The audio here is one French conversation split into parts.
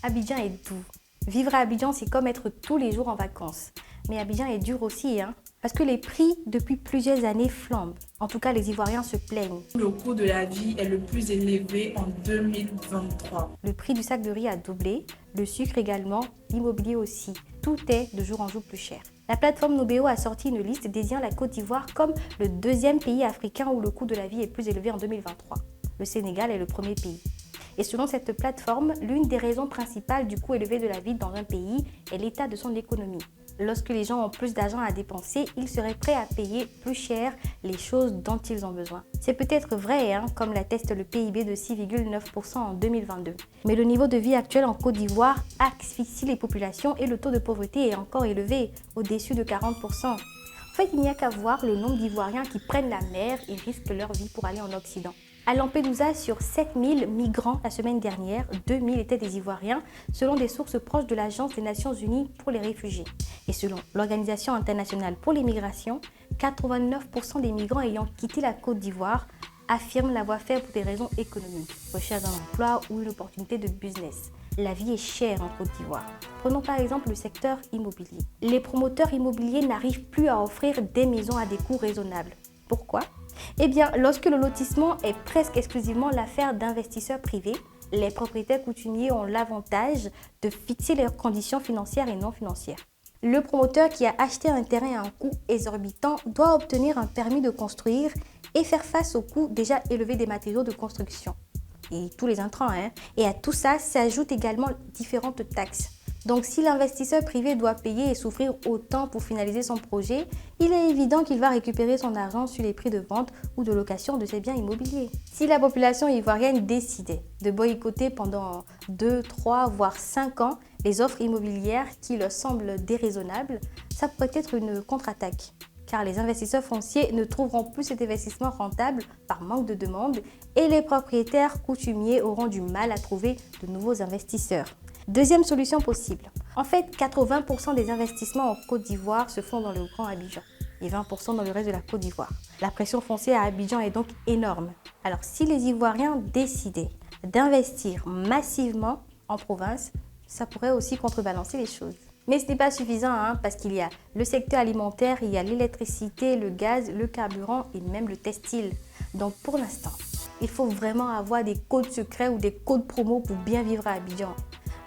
Abidjan est doux. Vivre à Abidjan, c'est comme être tous les jours en vacances. Mais Abidjan est dur aussi, parce que les prix, depuis plusieurs années, flambent. En tout cas, les Ivoiriens se plaignent. Le coût de la vie est le plus élevé en 2023. Le prix du sac de riz a doublé, le sucre également, l'immobilier aussi. Tout est de jour en jour plus cher. La plateforme Nobéo a sorti une liste désignant la Côte d'Ivoire comme le deuxième pays africain où le coût de la vie est plus élevé en 2023. Le Sénégal est le premier pays. Et selon cette plateforme, l'une des raisons principales du coût élevé de la vie dans un pays est l'état de son économie. Lorsque les gens ont plus d'argent à dépenser, ils seraient prêts à payer plus cher les choses dont ils ont besoin. C'est peut-être vrai, comme l'atteste le PIB de 6,9% en 2022. Mais le niveau de vie actuel en Côte d'Ivoire asphyxie les populations et le taux de pauvreté est encore élevé, au-dessus de 40%. En fait, il n'y a qu'à voir le nombre d'Ivoiriens qui prennent la mer et risquent leur vie pour aller en Occident. À Lampedusa, sur 7000 migrants la semaine dernière, 2000 étaient des Ivoiriens, selon des sources proches de l'Agence des Nations Unies pour les réfugiés. Et selon l'Organisation internationale pour les migrations, 89% des migrants ayant quitté la Côte d'Ivoire affirment l'avoir fait pour des raisons économiques, recherche d'un emploi ou une opportunité de business. La vie est chère en Côte d'Ivoire. Prenons par exemple le secteur immobilier. Les promoteurs immobiliers n'arrivent plus à offrir des maisons à des coûts raisonnables. Pourquoi ? Eh bien, lorsque le lotissement est presque exclusivement l'affaire d'investisseurs privés, les propriétaires coutumiers ont l'avantage de fixer leurs conditions financières et non financières. Le promoteur qui a acheté un terrain à un coût exorbitant doit obtenir un permis de construire et faire face aux coûts déjà élevés des matériaux de construction et tous les intrants. Et à tout ça s'ajoutent également différentes taxes. Donc si l'investisseur privé doit payer et souffrir autant pour finaliser son projet, il est évident qu'il va récupérer son argent sur les prix de vente ou de location de ses biens immobiliers. Si la population ivoirienne décidait de boycotter pendant 2, 3, voire 5 ans les offres immobilières qui leur semblent déraisonnables, ça pourrait être une contre-attaque. Car les investisseurs fonciers ne trouveront plus cet investissement rentable par manque de demande et les propriétaires coutumiers auront du mal à trouver de nouveaux investisseurs. Deuxième solution possible. En fait, 80% des investissements en Côte d'Ivoire se font dans le Grand Abidjan et 20% dans le reste de la Côte d'Ivoire. La pression foncière à Abidjan est donc énorme. Alors, si les Ivoiriens décidaient d'investir massivement en province, ça pourrait aussi contrebalancer les choses. Mais ce n'est pas suffisant parce qu'il y a le secteur alimentaire, il y a l'électricité, le gaz, le carburant et même le textile. Donc pour l'instant, il faut vraiment avoir des codes secrets ou des codes promo pour bien vivre à Abidjan.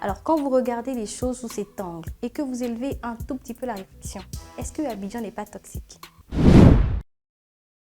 Alors quand vous regardez les choses sous cet angle et que vous élevez un tout petit peu la réflexion, est-ce que Abidjan n'est pas toxique ?